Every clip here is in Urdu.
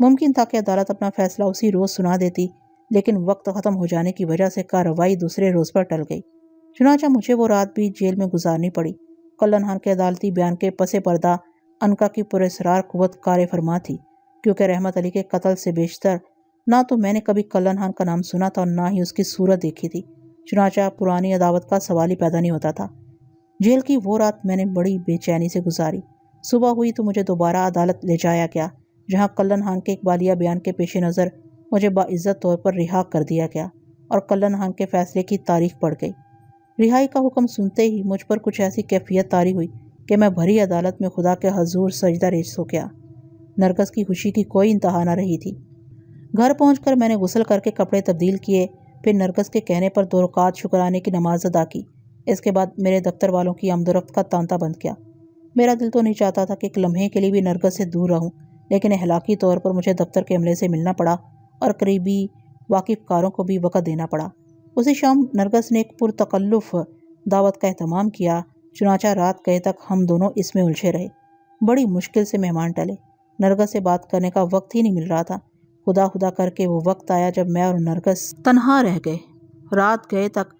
ممکن تھا کہ عدالت اپنا فیصلہ اسی روز سنا دیتی، لیکن وقت ختم ہو جانے کی وجہ سے کارروائی دوسرے روز پر ٹل گئی۔ چنانچہ مجھے وہ رات بھی جیل میں گزارنی پڑی۔ کلن خان کے عدالتی بیان کے پس پردہ انکا کی پراسرار قوت کار فرما تھی، کیونکہ رحمت علی کے قتل سے بیشتر نہ تو میں نے کبھی کلن خان کا نام سنا تھا اور نہ ہی اس کی صورت دیکھی تھی۔ چنانچہ پرانی عداوت کا سوال ہی پیدا نہیں ہوتا تھا۔ جیل کی وہ رات میں نے بڑی بے چینی سے گزاری۔ صبح ہوئی تو مجھے دوبارہ عدالت لے جایا گیا، جہاں کلن خان کے اقبالیہ بیان کے پیش نظر مجھے باعزت طور پر رہا کر دیا گیا اور کلن خان کے فیصلے کی تاریخ پڑ گئی۔ رہائی کا حکم سنتے ہی مجھ پر کچھ ایسی کیفیت طاری ہوئی کہ میں بھری عدالت میں خدا کے حضور سجدہ ریز ہو گیا۔ نرگس کی خوشی کی کوئی انتہا نہ رہی تھی۔ گھر پہنچ کر میں نے غسل کر کے کپڑے تبدیل کیے، پھر نرگس کے کہنے پر 2 رکعت شکرانے کی نماز ادا کی۔ اس کے بعد میرے دفتر والوں کی آمد و رفت کا تانتا بند کیا۔ میرا دل تو نہیں چاہتا تھا کہ ایک لمحے کے لیے بھی نرگس سے دور رہوں، لیکن اخلاقی طور پر مجھے دفتر کے عملے سے ملنا پڑا اور قریبی واقف کاروں کو بھی وقت دینا پڑا۔ اسی شام نرگس نے ایک پرتکلف دعوت کا اہتمام کیا، چنانچہ رات گئے تک ہم دونوں اس میں الجھے رہے۔ بڑی مشکل سے مہمان ٹلے۔ نرگس سے بات کرنے کا وقت ہی نہیں مل رہا تھا۔ خدا خدا کر کے وہ وقت آیا جب میں اور نرگس تنہا رہ گئے۔ رات گئے تک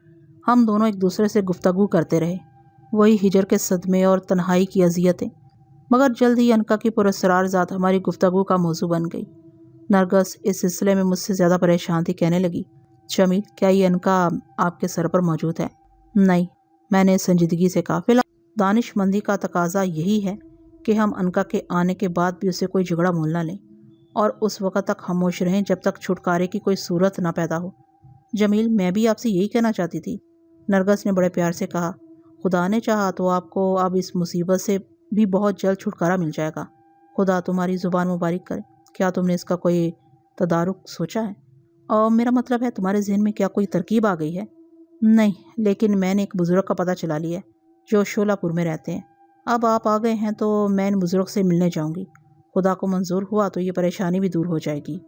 ہم دونوں ایک دوسرے سے گفتگو کرتے رہے، وہی ہجر کے صدمے اور تنہائی کی اذیتیں، مگر جلد ہی انکا کی پراسرار ذات ہماری گفتگو کا موضوع بن گئی۔ نرگس اس سلسلے میں مجھ سے زیادہ پریشان تھی، کہنے لگی، جمیل، کیا یہ انکا آپ کے سر پر موجود ہے؟ نہیں، میں نے سنجیدگی سے کہا، فی الحال دانش مندی کا تقاضا یہی ہے کہ ہم انکا کے آنے کے بعد بھی اسے کوئی جھگڑا مول نہ لیں اور اس وقت تک خاموش رہیں جب تک چھٹکارے کی کوئی صورت نہ پیدا ہو۔ جمیل، میں بھی آپ سے یہی کہنا چاہتی تھی، نرگس نے بڑے پیار سے کہا۔ خدا نے چاہا تو آپ کو اب اس مصیبت سے بھی بہت جلد چھٹکارا مل جائے گا۔ خدا تمہاری زبان مبارک کرے۔ کیا تم نے اس کا کوئی تدارک سوچا ہے؟ اور میرا مطلب ہے تمہارے ذہن میں کیا کوئی ترکیب آ گئی ہے؟ نہیں، لیکن میں نے ایک بزرگ کا پتہ چلا لیا ہے جو شولہ پور میں رہتے ہیں۔ اب آپ آ گئے ہیں تو میں ان بزرگ سے ملنے جاؤں گی۔ خدا کو منظور ہوا تو یہ پریشانی بھی دور ہو جائے گی۔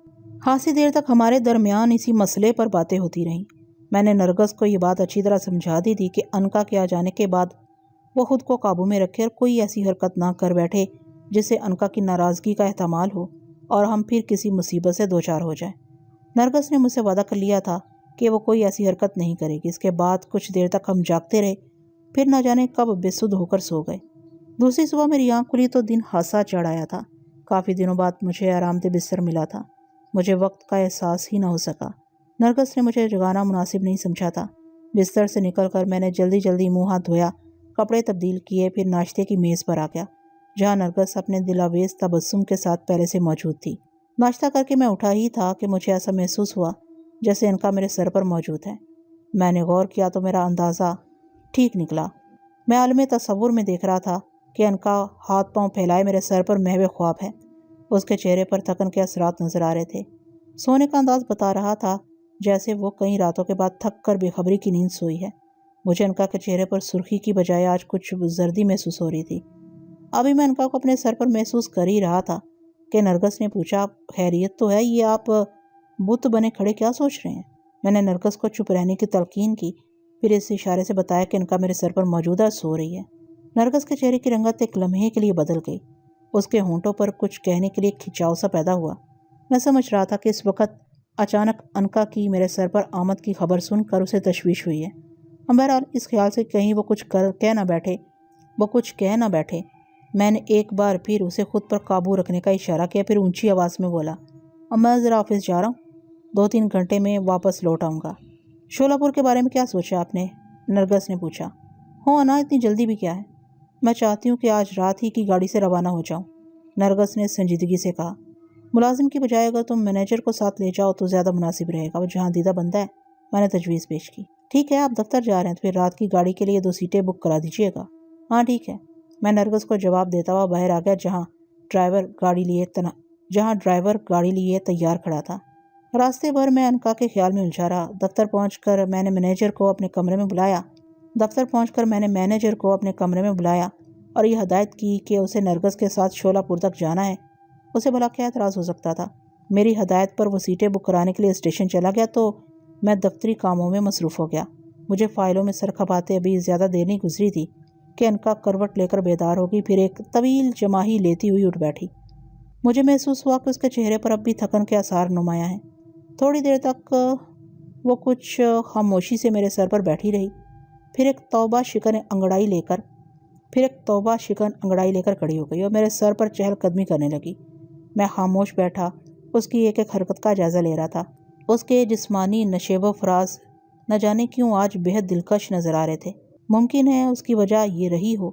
خاصی دیر تک ہمارے درمیان اسی مسئلے پر باتیں ہوتی رہیں۔ میں نے نرگس کو یہ بات اچھی طرح سمجھا دی تھی کہ انکا کے آ جانے کے بعد وہ خود کو قابو میں رکھے اور کوئی ایسی حرکت نہ کر بیٹھے جس سے انکا کی ناراضگی کا احتمال ہو اور ہم پھر کسی مصیبت سے دوچار ہو جائیں۔ نرگس نے مجھ سے وعدہ کر لیا تھا کہ وہ کوئی ایسی حرکت نہیں کرے گی۔ اس کے بعد کچھ دیر تک ہم جاگتے رہے، پھر نہ جانے کب بے سدھ ہو کر سو گئے۔ دوسری صبح میری آنکھ کھلی تو دن خاصا چڑھ آیا تھا۔ کافی دنوں بعد مجھے آرام دہ بستر ملا تھا۔ مجھے وقت کا احساس ہی نہ ہو سکا۔ نرگس نے مجھے جگانا مناسب نہیں سمجھا تھا۔ بستر سے نکل کر میں نے جلدی جلدی منہ ہاتھ دھویا، کپڑے تبدیل کیے، پھر ناشتے کی میز پر آ گیا، جہاں نرگس اپنے دلاویز تبسم کے ساتھ پہلے سے موجود تھی۔ ناشتہ کر کے میں اٹھا ہی تھا کہ مجھے ایسا محسوس ہوا جیسے انکا میرے سر پر موجود ہے۔ میں نے غور کیا تو میرا اندازہ ٹھیک نکلا۔ میں عالم تصور میں دیکھ رہا تھا کہ انکا ہاتھ پاؤں پھیلائے میرے سر پر محو خواب ہے۔ اس کے چہرے پر تھکن کے اثرات نظر آ رہے تھے۔ سونے کا انداز بتا رہا تھا جیسے وہ کئی راتوں کے بعد تھک کر بے خبری کی نیند سوئی ہے۔ مجھے انکا کے چہرے پر سرخی کی بجائے آج کچھ زردی محسوس ہو رہی تھی۔ ابھی میں انکا کو اپنے سر پر محسوس کر ہی رہا تھا کہ نرگس نے پوچھا، خیریت تو ہے؟ یہ آپ بت بنے کھڑے کیا سوچ رہے ہیں؟ میں نے نرگس کو چپ رہنے کی تلقین کی، پھر اس اشارے سے بتایا کہ انکا میرے سر پر موجود ہے، سو رہی ہے۔ نرگس کے چہرے کی رنگت ایک لمحے کے لیے بدل گئی۔ اس کے ہونٹوں پر کچھ کہنے کے لیے کھچاؤ سا پیدا ہوا۔ میں سمجھ رہا تھا کہ اس وقت اچانک انکا کی میرے سر پر آمد کی خبر سن کر اسے تشویش ہوئی ہے۔ بہرحال اس خیال سے کہیں وہ کچھ کہہ نہ بیٹھے، میں نے ایک بار پھر اسے خود پر قابو رکھنے کا اشارہ کیا، پھر اونچی آواز میں بولا، اب میں ذرا آفس جا رہا ہوں، 2-3 گھنٹے میں واپس لوٹ آؤں گا۔ شولہ پور کے بارے میں کیا سوچا آپ نے؟ نرگس نے پوچھا۔ ہو نا، اتنی جلدی بھی کیا ہے؟ میں چاہتی ہوں کہ آج رات ہی کی گاڑی سے روانہ ہو جاؤں، نرگس نے سنجیدگی سے کہا۔ ملازم کی بجائے اگر تم مینیجر کو ساتھ لے جاؤ تو زیادہ مناسب رہے گا، وہ جہاں دیدہ بندہ ہے، میں نے تجویز پیش کی۔ ٹھیک ہے، آپ دفتر جا رہے ہیں تو پھر رات کی گاڑی کے لیے 2 سیٹیں بک کرا دیجیے گا۔ ہاں ٹھیک ہے، میں نرگس کو جواب دیتا ہوا باہر آ گیا، جہاں ڈرائیور گاڑی لیے تیار کھڑا تھا۔ راستے بھر میں انکا کے خیال میں الجھا رہا۔ دفتر پہنچ کر میں نے مینیجر کو اپنے کمرے میں بلایا اور یہ ہدایت کی کہ اسے نرگس کے ساتھ شولہ پور تک جانا ہے۔ اسے بھلا کیا اعتراض ہو سکتا تھا؟ میری ہدایت پر وہ سیٹیں بک کرانے کے لیے اسٹیشن چلا گیا تو میں دفتری کاموں میں مصروف ہو گیا۔ مجھے فائلوں میں سر کھپاتے ابھی زیادہ دیر نہیں گزری تھی کہ انکا کروٹ لے کر بیدار ہوگی، پھر ایک طویل جماہی لیتی ہوئی اٹھ بیٹھی۔ مجھے محسوس ہوا کہ اس کے چہرے پر اب بھی تھکن کے آثار نمایاں ہیں۔ تھوڑی دیر تک وہ کچھ خاموشی سے میرے سر پر بیٹھی رہی، پھر ایک توبہ شکن انگڑائی لے کر کھڑی ہو گئی اور میرے سر پر چہل قدمی کرنے لگی۔ میں خاموش بیٹھا اس کی ایک ایک حرکت کا جائزہ لے رہا تھا۔ اس کے جسمانی نشیب و فراز نہ جانے کیوں آج بہت دلکش نظر آ رہے تھے۔ ممکن ہے اس کی وجہ یہ رہی ہو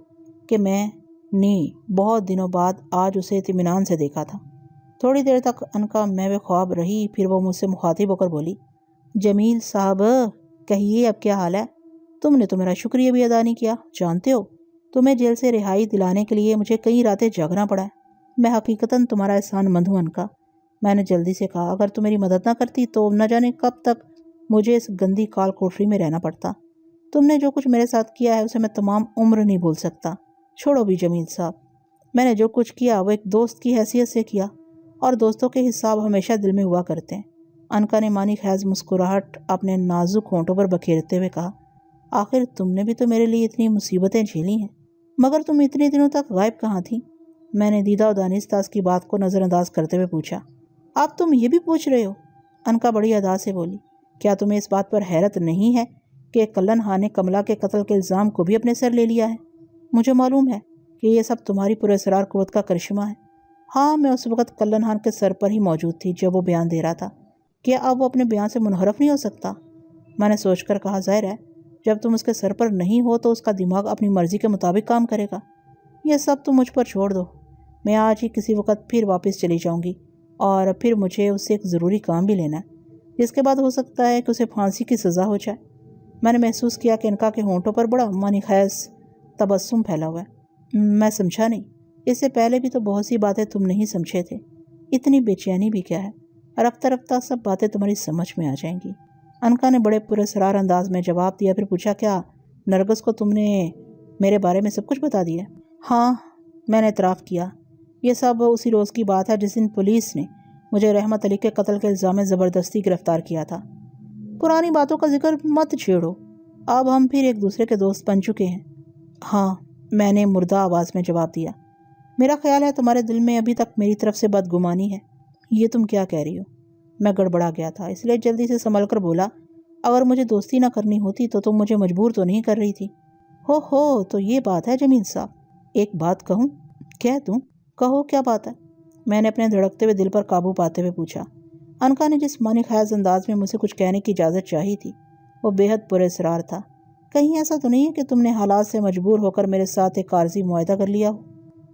کہ میں نے بہت دنوں بعد آج اسے اطمینان سے دیکھا تھا۔ تھوڑی دیر تک انکا محو خواب رہی، پھر وہ مجھ سے مخاطب ہو کر بولی، جمیل صاحب کہیے اب کیا حال ہے؟ تم نے تو میرا شکریہ بھی ادا نہیں کیا۔ جانتے ہو تمہیں جیل سے رہائی دلانے کے لیے مجھے کئی راتیں جاگنا پڑا ہے۔ میں حقیقتاً تمہارا احسان مند ہوں انکا، میں نے جلدی سے کہا۔ اگر تم میری مدد نہ کرتی تو نہ جانے کب تک مجھے اس گندی کال کوٹری میں رہنا پڑتا۔ تم نے جو کچھ میرے ساتھ کیا ہے اسے میں تمام عمر نہیں بھول سکتا۔ چھوڑو بھی جمیل صاحب، میں نے جو کچھ کیا وہ ایک دوست کی حیثیت سے کیا، اور دوستوں کے حساب ہمیشہ دل میں ہوا کرتے ہیں۔ انکا نے معنی خیز مسکراہٹ اپنے نازک ہونٹوں پر بکھیرتے ہوئے کہا، آخر تم نے بھی تو میرے لیے اتنی مصیبتیں جھیلی ہیں، مگر تم اتنے دنوں تک غائب کہاں تھی؟ میں نے دیدہ و دانستہ اس کی بات کو نظر انداز کرتے ہوئے پوچھا۔ آپ تم یہ بھی پوچھ رہے ہو؟ انکا بڑی ادا سے بولی، کیا تمہیں اس بات پر حیرت نہیں ہے کہ کلن ہاں نے کملا کے قتل کے الزام کو بھی اپنے سر لے لیا ہے؟ مجھے معلوم ہے کہ یہ سب تمہاری پراسرار قوت کا کرشمہ ہے۔ ہاں، میں اس وقت کلن ہان کے سر پر ہی موجود تھی جب وہ بیان دے رہا تھا۔ کیا اب وہ اپنے بیان سے منحرف نہیں ہو سکتا؟ میں نے سوچ کر کہا، ظاہر ہے جب تم اس کے سر پر نہیں ہو تو اس کا دماغ اپنی مرضی کے مطابق کام کرے گا۔ یہ سب تم مجھ پر چھوڑ دو، میں آج ہی کسی وقت پھر واپس چلی جاؤں گی، اور پھر مجھے اس سے ایک ضروری کام بھی لینا ہے، جس کے بعد ہو سکتا ہے کہ اسے پھانسی کی سزا ہو جائے۔ میں نے محسوس کیا کہ انکا کے ہونٹوں پر بڑا معنی خیز تبسم پھیلا ہوا ہے۔ میں سمجھا نہیں، اس سے پہلے بھی تو بہت سی باتیں تم نہیں سمجھے تھے، اتنی بے چینی بھی کیا ہے، رفتہ رفتہ سب باتیں تمہاری سمجھ میں آ جائیں گی۔ انکا نے بڑے پراسرار انداز میں جواب دیا، پھر پوچھا، کیا نرگس کو تم نے میرے بارے میں سب کچھ بتا دیا؟ ہاں، میں نے اعتراف کیا۔ یہ سب اسی روز کی بات ہے جس دن پولیس نے مجھے رحمت علی کے قتل کے الزام میں زبردستی گرفتار کیا تھا۔ پرانی باتوں کا ذکر مت چھیڑو، اب ہم پھر ایک دوسرے کے دوست بن چکے ہیں۔ ہاں، میں نے مردہ آواز میں جواب دیا۔ میرا خیال ہے تمہارے دل میں ابھی تک میری طرف سے بدگمانی ہے۔ یہ تم کیا کہہ رہی ہو؟ میں گڑبڑا گیا تھا، اس لیے جلدی سے سنبھل کر بولا، اگر مجھے دوستی نہ کرنی ہوتی تو تم مجھے مجبور تو نہیں کر رہی تھی۔ ہو تو یہ بات ہے جمیل صاحب، ایک بات کہوں؟ کہہ دوں؟ کہو، کیا بات ہے؟ میں نے اپنے دھڑکتے ہوئے دل پر قابو پاتے ہوئے پوچھا۔ انکا نے جس معنی خیز انداز میں مجھ سے کچھ کہنے کی اجازت چاہی تھی وہ بے حد پراسرار تھا۔ کہیں ایسا تو نہیں ہے کہ تم نے حالات سے مجبور ہو کر میرے ساتھ ایک عارضی معاہدہ کر لیا ہو؟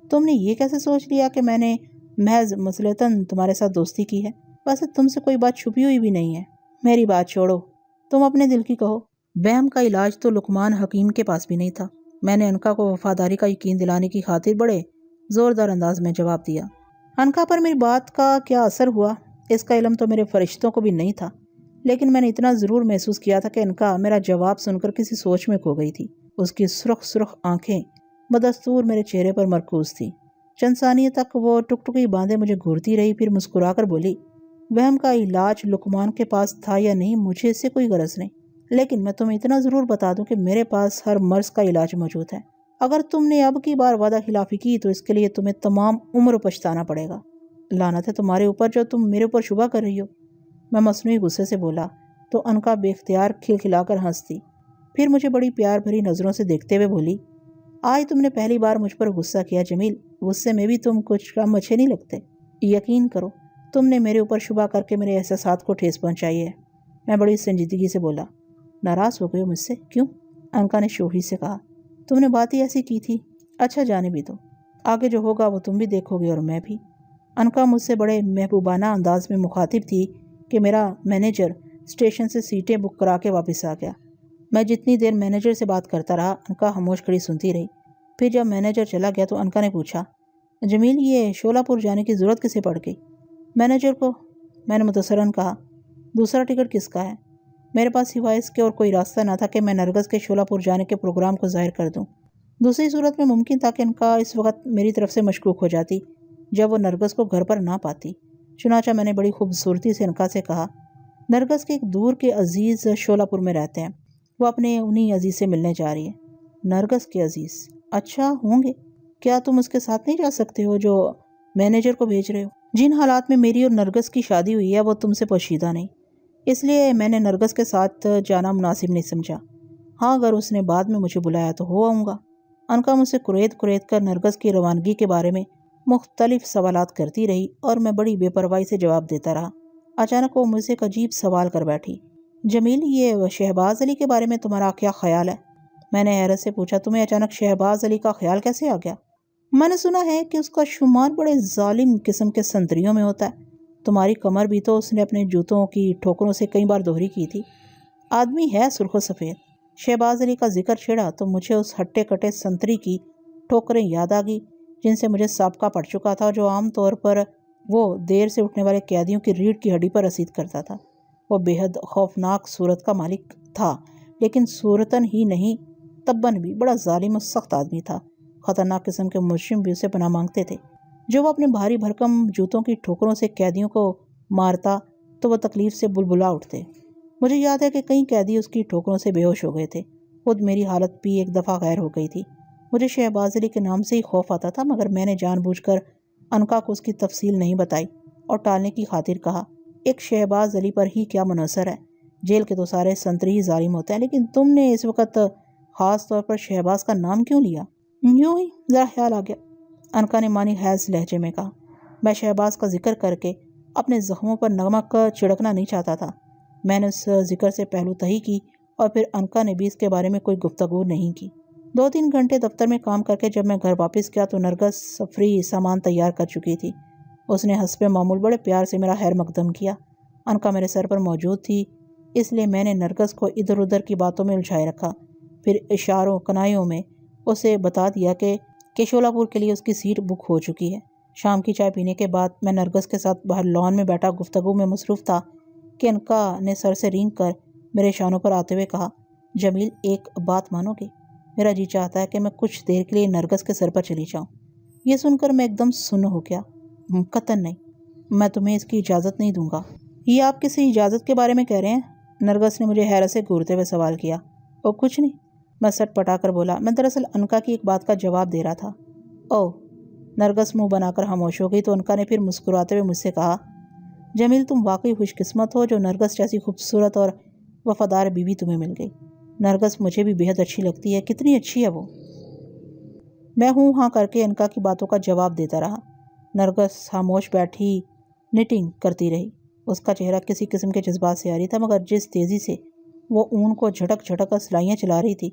تم نے یہ کیسے سوچ لیا کہ میں نے محض مصلحتاً تمہارے ساتھ دوستی کی ہے؟ ویسے تم سے کوئی بات چھپی ہوئی بھی نہیں ہے۔ میری بات چھوڑو، تم اپنے دل کی کہو۔ وہم کا علاج تو لقمان حکیم کے پاس بھی نہیں تھا، میں نے انکا کو وفاداری کا یقین دلانے کی خاطر بڑے زوردار انداز میں جواب دیا۔ انکا پر میری بات کا کیا اثر ہوا اس کا علم تو میرے فرشتوں کو بھی نہیں تھا، لیکن میں نے اتنا ضرور محسوس کیا تھا کہ انکا میرا جواب سن کر کسی سوچ میں کھو گئی تھی۔ اس کی سرخ آنکھیں بدستور میرے چہرے پر مرکوز تھی۔ چند ثانیے تک وہ ٹکٹکی باندھے مجھے گھورتی رہی، پھر مسکرا کر بولی، وہم کا علاج لقمان کے پاس تھا یا نہیں مجھے اس سے کوئی غرض نہیں، لیکن میں تمہیں اتنا ضرور بتا دوں کہ میرے پاس ہر مرض کا علاج موجود ہے۔ اگر تم نے اب کی بار وعدہ خلافی کی تو اس کے لیے تمہیں تمام عمر پچھتانا پڑے گا۔ لعنت ہے تمہارے اوپر جو تم میرے اوپر شبہ کر رہی ہو، میں مصنوعی غصے سے بولا تو انکا بے اختیار کھلکھلا کر ہنستی، پھر مجھے بڑی پیار بھری نظروں سے دیکھتے ہوئے بولی، آج تم نے پہلی بار مجھ پر غصہ کیا جمیل، غصے میں بھی تم کچھ کم اچھے نہیں لگتے۔ یقین کرو تم نے میرے اوپر شبہ کر کے میرے احساسات کو ٹھیس پہنچائی ہے۔ میں بڑی سنجیدگی سے بولا، ناراض ہو گئے ہو مجھ سے؟ کیوں؟ انکا نے شوخی سے کہا، تم نے بات ہی ایسی کی تھی۔ اچھا جانے بھی دو، آگے جو ہوگا وہ تم بھی دیکھو گے اور میں بھی۔ انکا مجھ سے بڑے محبوبانہ انداز میں مخاطب تھی کہ میرا مینیجر اسٹیشن سے سیٹیں بک کرا کے واپس آ گیا۔ میں جتنی دیر مینیجر سے بات کرتا رہا انکا خاموش کھڑی سنتی رہی۔ پھر جب مینیجر چلا گیا تو انکا نے پوچھا، جمیل یہ شولہ پور جانے کی ضرورت کسے پڑ گئی؟ مینیجر کو، میں نے متصراً کہا۔ دوسرا ٹکٹ کس کا ہے؟ میرے پاس سوائے اس کے اور کوئی راستہ نہ تھا کہ میں نرگس کے شولہ پور جانے کے پروگرام کو ظاہر کر دوں۔ دوسری صورت میں ممکن تھا کہ انکا اس وقت میری طرف سے مشکوک ہو جاتی جب وہ نرگس کو گھر پر نہ پاتی۔ چنانچہ میں نے بڑی خوبصورتی سے انکا سے کہا، نرگس کے ایک دور کے عزیز شولہ پور میں رہتے ہیں، وہ اپنے انہی عزیز سے ملنے جا رہی ہے۔ نرگس کے عزیز؟ اچھا، ہوں گے؟ کیا تم اس کے ساتھ نہیں جا سکتے ہو جو مینیجر کو بھیج رہے ہو؟ جن حالات میں میری اور نرگس کی شادی ہوئی ہے وہ تم سے پوشیدہ نہیں، اس لیے میں نے نرگس کے ساتھ جانا مناسب نہیں سمجھا۔ ہاں اگر اس نے بعد میں مجھے بلایا تو ہو آؤں گا۔ انکا مجھ سے کریت کر نرگس کی روانگی کے بارے میں مختلف سوالات کرتی رہی اور میں بڑی بے پرواہی سے جواب دیتا رہا۔ اچانک وہ مجھ سے ایک عجیب سوال کر بیٹھی۔ جمیل، یہ شہباز علی کے بارے میں تمہارا کیا خیال ہے؟ میں نے حیرت سے پوچھا، تمہیں اچانک شہباز علی کا خیال کیسے آ گیا؟ میں نے سنا ہے کہ اس کا شمار بڑے ظالم قسم کے سنتریوں میں ہوتا ہے۔ تمہاری کمر بھی تو اس نے اپنے جوتوں کی ٹھوکروں سے کئی بار دوہری کی تھی۔ آدمی ہے سرخ و سفید۔ شہباز علی کا ذکر چھڑا تو مجھے اس ہٹے کٹے سنتری کی ٹھوکریں یاد آ گئی جن سے مجھے سابقہ پڑ چکا تھا، جو عام طور پر وہ دیر سے اٹھنے والے قیدیوں کی ریڑھ کی ہڈی پر رسید کرتا تھا۔ وہ بے حد خوفناک صورت کا مالک تھا، لیکن صورتاً ہی نہیں تباً بھی بڑا ظالم و سخت آدمی تھا۔ خطرناک قسم کے مجرم بھی اسے پناہ مانگتے تھے۔ جو وہ اپنے بھاری بھرکم جوتوں کی ٹھوکروں سے قیدیوں کو مارتا تو وہ تکلیف سے بلبلا اٹھتے۔ مجھے یاد ہے کہ کئی قیدی اس کی ٹھوکروں سے بے ہوش ہو گئے تھے۔ خود میری حالت بھی ایک دفعہ غیر ہو گئی تھی۔ مجھے شہباز علی کے نام سے ہی خوف آتا تھا، مگر میں نے جان بوجھ کر انکا کو اس کی تفصیل نہیں بتائی اور ٹالنے کی خاطر کہا، ایک شہباز علی پر ہی کیا منحصر ہے؟ جیل کے تو سارے سنتری ہی ظالم ہوتے ہیں، لیکن تم نے اس وقت خاص طور پر شہباز کا نام کیوں لیا؟ یوں ہی ذرا خیال آ گیا، انکا نے مانی خیز لہجے میں کہا۔ میں شہباز کا ذکر کر کے اپنے زخموں پر نمک چھڑکنا نہیں چاہتا تھا۔ میں نے اس ذکر سے پہلو تہی کی اور پھر انکا نے بھی اس کے بارے میں کوئی گفتگو نہیں کی۔ 2-3 گھنٹے دفتر میں کام کر کے جب میں گھر واپس گیا تو نرگس سفری سامان تیار کر چکی تھی۔ اس نے حسب معمول بڑے پیار سے میرا خیر مقدم کیا۔ انکا میرے سر پر موجود تھی، اس لیے میں نے نرگس کو ادھر ادھر کی باتوں میں الجھائے رکھا، پھر اشاروں کنایوں میں اسے بتا دیا کہ شولہ پور کے لیے اس کی سیٹ بک ہو چکی ہے۔ شام کی چائے پینے کے بعد میں نرگس کے ساتھ باہر لان میں بیٹھا گفتگو میں مصروف تھا کہ انکا نے سر سے رینگ کر میرے شانوں پر آتے ہوئے کہا، جمیل ایک بات مانو گے؟ میرا جی چاہتا ہے کہ میں کچھ دیر کے لیے نرگس کے سر پر چلی جاؤں۔ یہ سن کر میں ایک دم سن ہو گیا۔ قطعاً نہیں، میں تمہیں اس کی اجازت نہیں دوں گا۔ یہ آپ کسی اجازت کے بارے میں کہہ رہے ہیں؟ نرگس نے مجھے حیرت سے گھورتے ہوئے سوال کیا۔ او کچھ نہیں، میں سٹ پٹا کر بولا، میں دراصل انکا کی ایک بات کا جواب دے رہا تھا۔ او، نرگس منہ بنا کر خاموش ہو گئی تو انکا نے پھر مسکراتے ہوئے مجھ سے کہا، جمیل تم واقعی خوش قسمت ہو جو نرگس جیسی خوبصورت اور وفادار بیوی تمہیں مل گئی۔ نرگس مجھے بھی بے حد اچھی لگتی ہے، کتنی اچھی ہے وہ۔ میں ہوں ہاں کر کے انکا کی باتوں کا جواب دیتا رہا۔ نرگس خاموش بیٹھی نٹنگ کرتی رہی۔ اس کا چہرہ کسی قسم کے جذبات سے عاری تھا، مگر جس تیزی سے وہ اون کو جھٹک جھٹک کر سلائیاں چلا رہی تھی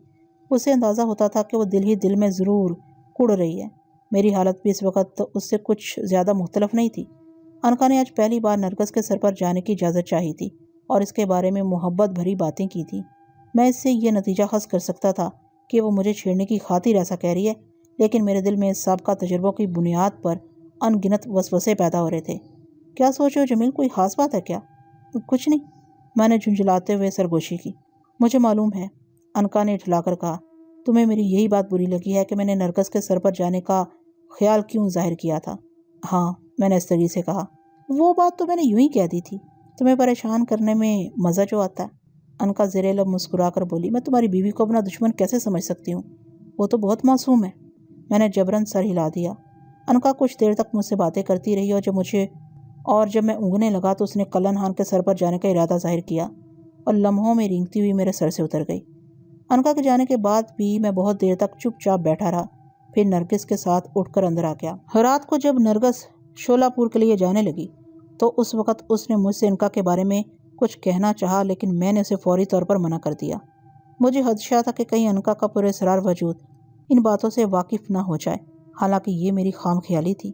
اس سے اندازہ ہوتا تھا کہ وہ دل ہی دل میں ضرور کڑ رہی ہے۔ میری حالت بھی اس وقت اس سے کچھ زیادہ مختلف نہیں تھی۔ انکا نے آج پہلی بار نرگس کے سر پر جانے کی اجازت چاہی تھی اور اس کے بارے میں محبت بھری باتیں کی تھیں۔ میں اس سے یہ نتیجہ خاص کر سکتا تھا کہ وہ مجھے چھیڑنے کی خاطر ایسا کہہ رہی ہے، لیکن میرے دل میں سابقہ تجربوں کی بنیاد پر ان گنت وسوسے پیدا ہو رہے تھے۔ کیا سوچ رہے ہو جمیل، کوئی خاص بات ہے کیا؟ کچھ نہیں، میں نے جھنجھلاتے ہوئے سرگوشی کی۔ مجھے معلوم ہے، انکا نے اٹھلا کر کہا، تمہیں میری یہی بات بری لگی ہے کہ میں نے نرگس کے سر پر جانے کا خیال کیوں ظاہر کیا تھا۔ ہاں، میں نے استری سے کہا، وہ بات تو میں نے یوں ہی کہہ دی تھی، تمہیں پریشان کرنے میں مزہ جو آتا ہے۔ انکا زیر لب مسکرا کر بولی، میں تمہاری بیوی کو اپنا دشمن کیسے سمجھ سکتی ہوں؟ وہ تو بہت معصوم ہے۔ میں نے جبراً سر ہلا دیا۔ انکا کچھ دیر تک مجھ سے باتیں کرتی رہی اور جب میں اونگنے لگا تو اس نے کلن خان کے سر پر جانے کا ارادہ ظاہر کیا اور لمحوں میں رینگتی ہوئی میرے سر سے اتر گئی۔ انکا کے جانے کے بعد بھی میں بہت دیر تک چپ چاپ بیٹھا رہا، پھر نرگس کے ساتھ اٹھ کر اندر آ گیا۔ رات کو جب نرگس شولہ پور کے لیے جانے لگی تو اس وقت اس نے مجھ سے انکا کے بارے میں کچھ کہنا چاہا، لیکن میں نے اسے فوری طور پر منع کر دیا۔ مجھے خدشہ تھا کہ کہیں انکا کا پراسرار وجود ان باتوں سے واقف نہ ہو جائے، حالانکہ یہ میری خام خیالی تھی۔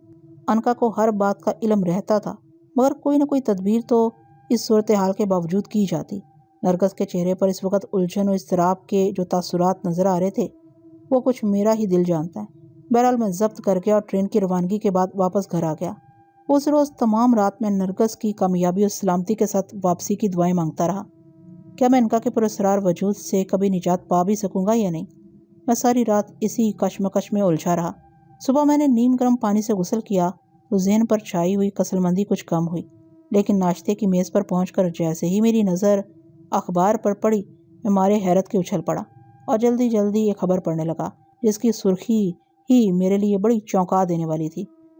انکا کو ہر بات کا علم رہتا تھا، مگر کوئی نہ کوئی تدبیر تو اس صورتحال کے باوجود کی جاتی۔ نرگس کے چہرے پر اس وقت الجھن و اضطراب کے جو تاثرات نظر آ رہے تھے وہ کچھ میرا ہی دل جانتا ہے۔ بہرحال میں ضبط کر گیا اور ٹرین کی روانگی کے بعد واپس گھر آ گیا۔ اس روز تمام رات میں نرگس کی کامیابی اور سلامتی کے ساتھ واپسی کی دعائیں مانگتا رہا۔ کیا میں انکا کے پراسرار وجود سے کبھی نجات پا بھی سکوں گا یا نہیں؟ میں ساری رات اسی کشمکش میں الجھا رہا۔ صبح میں نے نیم گرم پانی سے غسل کیا تو ذہن پر چھائی ہوئی کسل مندی کچھ کم ہوئی، لیکن ناشتے کی میز پر پہنچ کر جیسے ہی میری نظر اخبار پر پڑی میں مارے حیرت کے اچھل پڑا اور جلدی جلدی ایک خبر پڑھنے لگا جس کی سرخی ہی میرے لیے بڑی چونکا دینے والی تھی۔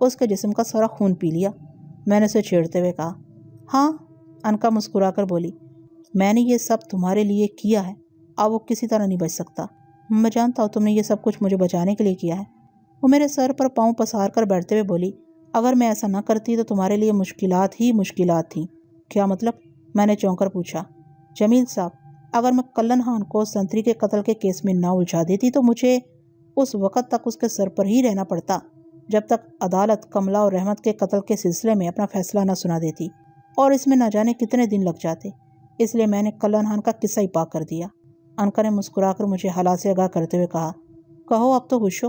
اس کے جسم کا سارا خون پی لیا۔ میں نے اسے چھیڑتے ہوئے کہا۔ ہاں، انکا مسکرا کر بولی، میں نے یہ سب تمہارے لیے کیا ہے، اب وہ کسی طرح نہیں بچ سکتا۔ میں جانتا ہوں تم نے یہ سب کچھ مجھے بچانے کے لیے کیا ہے۔ وہ میرے سر پر پاؤں پسار کر بیٹھتے ہوئے بولی، اگر میں ایسا نہ کرتی تو تمہارے لیے مشکلات ہی مشکلات تھیں۔ کیا مطلب؟ میں نے چونک کر پوچھا۔ جمیل صاحب، اگر میں کلن خان کو سنتری کے قتل کے کیس میں نہ الجھا دیتی تو مجھے اس وقت تک اس کے سر پر ہی رہنا پڑتا جب تک عدالت کملا اور رحمت کے قتل کے سلسلے میں اپنا فیصلہ نہ سنا دیتی، اور اس میں نہ جانے کتنے دن لگ جاتے۔ اس لیے میں نے کلن خان کا قصہ ہی پاک کر دیا۔ انکا نے مسکرا کر مجھے حالات سے آگاہ کرتے ہوئے کہا، کہو اب تو خوش ہو،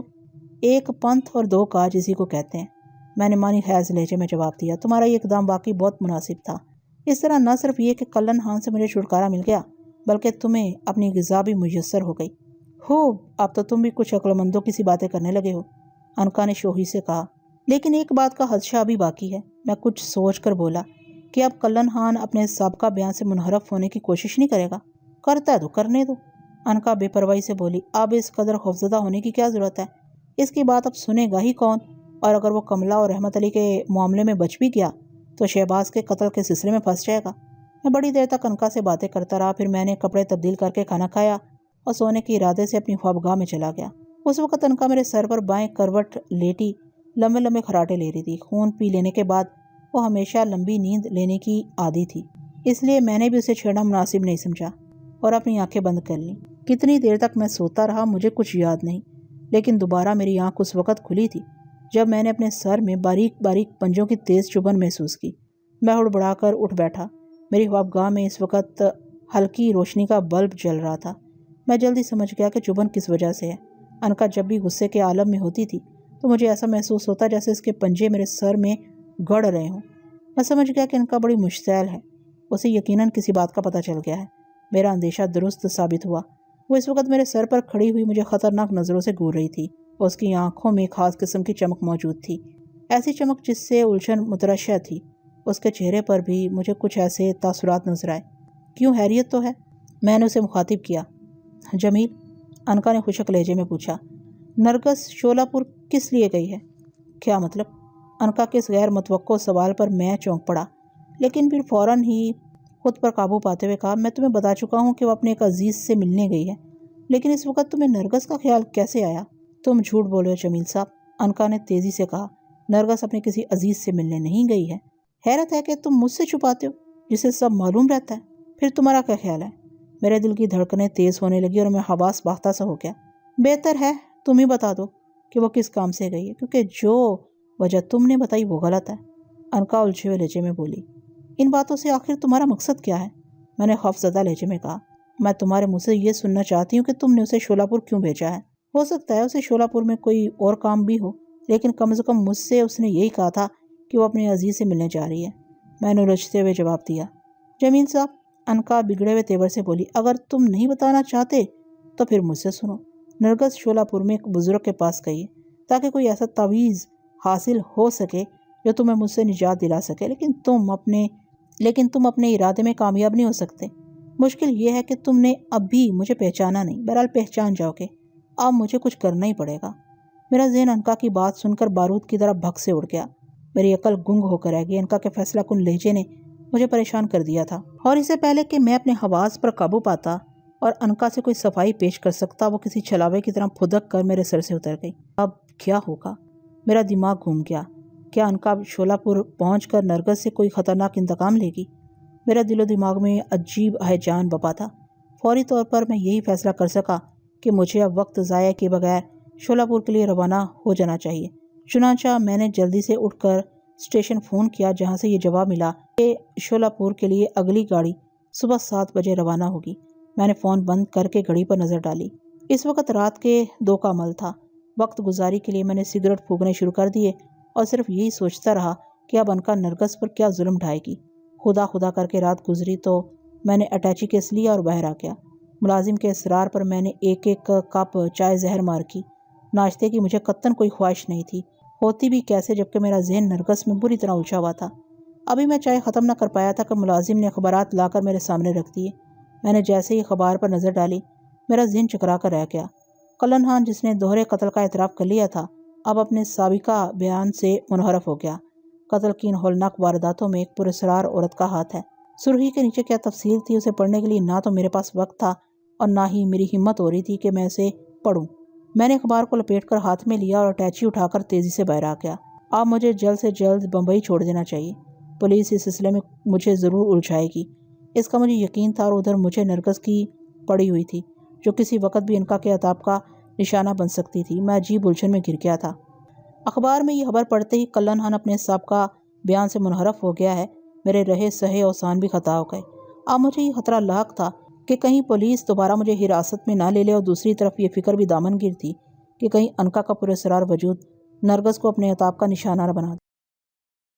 ایک پنتھ اور دو کاج اسی کو کہتے ہیں۔ میں نے مانی خیز لہجے میں جواب دیا، تمہارا یہ اقدام واقعی بہت مناسب تھا۔ اس طرح نہ صرف یہ کہ کلن خان سے مجھے چھٹکارا مل گیا، بلکہ تمہیں اپنی غذا بھی میسر ہو گئی۔ خوب، اب تو تم بھی کچھ عقل مندوں کی سی باتیں کرنے لگے ہو، انکا نے شوخی سے کہا۔ لیکن ایک بات کا خدشہ ابھی باقی ہے۔ میں کچھ سوچ کر بولا کہ اب کلن خان اپنے سابقہ بیان سے منحرف ہونے کی کوشش نہیں کرے گا؟ کرتا ہے تو کرنے دو، انکا بے پرواہی سے بولی۔ اب اس قدر خوفزدہ ہونے کی کیا ضرورت ہے؟ اس کی بات اب سنے گا ہی کون؟ اور اگر وہ کملا اور رحمت علی کے معاملے میں بچ بھی گیا تو شہباز کے قتل کے سلسلے میں پھنس جائے گا۔ میں بڑی دیر تک انکا سے باتیں کرتا رہا، پھر میں نے کپڑے تبدیل کر کے کھانا کھایا اور سونے کے ارادے سے اپنی خوابگاہ میں چلا گیا۔ اس وقت انکا میرے سر پر بائیں کروٹ لیٹی لمبے لمبے خراٹے لے رہی تھی۔ خون پی لینے کے بعد وہ ہمیشہ لمبی نیند لینے کی عادی تھی، اس لیے میں نے بھی اسے چھیڑنا مناسب نہیں سمجھا اور اپنی آنکھیں بند کر لیں۔ کتنی دیر تک میں سوتا رہا مجھے کچھ یاد نہیں، لیکن دوبارہ میری آنکھ اس وقت کھلی تھی جب میں نے اپنے سر میں باریک باریک پنجوں کی تیز چبھن محسوس کی۔ میں ہڑبڑا کر اٹھ بیٹھا۔ میری خوابگاہ میں اس وقت ہلکی روشنی کا بلب جل رہا تھا۔ میں جلدی سمجھ گیا کہ چبھن کس وجہ سے ہے۔ انکا جب بھی غصے کے عالم میں ہوتی تھی تو مجھے ایسا محسوس ہوتا جیسے اس کے پنجے میرے سر میں گڑ رہے ہوں۔ میں سمجھ گیا کہ انکا بڑی مشتعل ہے، اسے یقیناً کسی بات کا پتہ چل گیا ہے۔ میرا اندیشہ درست ثابت ہوا۔ وہ اس وقت میرے سر پر کھڑی ہوئی مجھے خطرناک نظروں سے گور رہی تھی اور اس کی آنکھوں میں خاص قسم کی چمک موجود تھی، ایسی چمک جس سے الجھن مترشح تھی۔ اس کے چہرے پر بھی مجھے کچھ ایسے تاثرات نظر آئے۔ کیوں، خیریت تو ہے؟ میں نے اسے مخاطب کیا۔ جمیل، انکا نے خشک لہجے میں پوچھا، نرگس شولہ پور کس لیے گئی ہے؟ کیا مطلب؟ انکا کے اس غیر متوقع سوال پر میں چونک پڑا، لیکن پھر فوراً ہی خود پر قابو پاتے ہوئے کہا، میں تمہیں بتا چکا ہوں کہ وہ اپنے ایک عزیز سے ملنے گئی ہے، لیکن اس وقت تمہیں نرگس کا خیال کیسے آیا؟ تم جھوٹ بول رہے ہو جمیل صاحب، انکا نے تیزی سے کہا۔ نرگس اپنے کسی عزیز سے ملنے نہیں گئی ہے۔ حیرت ہے کہ تم مجھ سے چھپاتے ہو جسے سب معلوم رہتا ہے۔ پھر تمہارا کیا خیال ہے؟ میرے دل کی دھڑکنیں تیز ہونے لگی اور میں حواس باختہ سا ہو گیا۔ بہتر ہے تم ہی بتا دو کہ وہ کس کام سے گئی ہے، کیونکہ جو وجہ تم نے بتائی وہ غلط ہے، انکا الجھے ہوئے لہجے میں بولی۔ ان باتوں سے آخر تمہارا مقصد کیا ہے؟ میں نے خوفزدہ لہجے میں کہا۔ میں تمہارے منہ سے یہ سننا چاہتی ہوں کہ تم نے اسے شولہ پور کیوں بھیجا ہے۔ ہو سکتا ہے اسے شولہ پور میں کوئی اور کام بھی ہو، لیکن کم از کم مجھ سے اس نے یہی کہا تھا کہ وہ اپنے عزیز سے ملنے جا رہی ہے۔ میں نے الجھتے ہوئے جواب دیا۔ جمیل صاحب، انکا بگڑے ہوئے تیور سے بولی، اگر تم نہیں بتانا چاہتے تو پھر مجھ سے سنو۔ نرگس شولہ پور میں ایک بزرگ کے پاس گئی ہے تاکہ کوئی ایسا تعویذ حاصل ہو سکے جو تمہیں مجھ سے نجات دلا سکے، لیکن تم اپنے ارادے میں کامیاب نہیں ہو سکتے۔ مشکل یہ ہے کہ تم نے ابھی مجھے پہچانا نہیں، بہرحال پہچان جاؤ گے۔ اب مجھے کچھ کرنا ہی پڑے گا۔ میرا ذہن انکا کی بات سن کر بارود کی طرح بھگ سے اڑ گیا۔ میری عقل گنگ ہو کر رہ گئی۔ انکا کے فیصلہ کن لہجے نے مجھے پریشان کر دیا تھا، اور اسے پہلے کہ میں اپنے حواس پر قابو پاتا اور انکا سے کوئی صفائی پیش کر سکتا، وہ کسی چھلاوے کی طرح پھدک کر میرے سر سے اتر گئی۔ اب کیا ہوگا؟ میرا دماغ گھوم گیا۔ کیا انکا شولہ پور پہنچ کر نرگس سے کوئی خطرناک انتقام لے گی؟ میرا دل و دماغ میں عجیب ہیجان بپا تھا۔ فوری طور پر میں یہی فیصلہ کر سکا کہ مجھے اب وقت ضائع کیے بغیر شولہ پور کے لیے روانہ ہو جانا چاہیے۔ چنانچہ میں نے جلدی سے اٹھ کر اسٹیشن فون کیا، جہاں سے یہ جواب ملا کہ شولہ پور کے لیے اگلی گاڑی صبح 7 بجے روانہ ہوگی۔ میں نے فون بند کر کے گھڑی پر نظر ڈالی۔ اس وقت رات کے 2 کا عمل تھا۔ وقت گزاری کے لیے میں نے سگریٹ پھونکنے شروع کر دیے اور صرف یہی سوچتا رہا کہ اب انکا نرگس پر کیا ظلم ڈھائے گی۔ خدا خدا کر کے رات گزری تو میں نے اٹیچی کیس لیا اور باہر آ گیا۔ ملازم کے اصرار پر میں نے ایک کپ چائے زہر مار کی۔ ناشتے کی مجھے قطعاً کوئی خواہش نہیں تھی، ہوتی بھی کیسے جبکہ میرا ذہن نرگس میں بری طرح الجھا ہوا تھا۔ ابھی میں چائے ختم نہ کر پایا تھا کہ ملازم نے اخبارات لا کر میرے سامنے رکھ دیے۔ میں نے جیسے ہی اخبار پر نظر ڈالی، میرا ذہن چکرا کر رہ گیا۔ کلن خان، جس نے دوہرے قتل کا اعتراف کر لیا تھا، اب اپنے سابقہ بیان سے منحرف ہو گیا۔ قتل کی ان ہولناک وارداتوں میں ایک پراسرار عورت کا ہاتھ ہے۔ سرخی کے نیچے کیا تفصیل تھی اسے پڑھنے کے لیے نہ تو میرے پاس وقت تھا اور نہ ہی میری ہمت ہو رہی تھی کہ میں اسے پڑھوں۔ میں نے اخبار کو لپیٹ کر ہاتھ میں لیا اور اٹیچی اٹھا کر تیزی سے باہر آ گیا۔ اب مجھے جلد سے جلد بمبئی چھوڑ دینا چاہیے۔ پولیس اس سلسلے میں مجھے ضرور الجھائے گی، اس کا مجھے یقین تھا، اور ادھر مجھے نرگس کی پڑی ہوئی تھی جو کسی وقت بھی انکا کے عتاب کا نشانہ بن سکتی تھی۔ میں عجیب الجھن میں گر گیا تھا۔ اخبار میں یہ خبر پڑھتے ہی کلن ہن اپنے سابقہ بیان سے منحرف ہو گیا ہے۔ میرے رہے سہے اوسان بھی خطا ہو گئے۔ اب مجھے یہ خطرہ لاحق تھا کہ کہیں پولیس دوبارہ مجھے حراست میں نہ لے لے، اور دوسری طرف یہ فکر بھی دامن گیر تھی کہ کہیں انکا کا پراسرار وجود نرگس کو اپنے عتاب کا نشانہ نہ بنا دے۔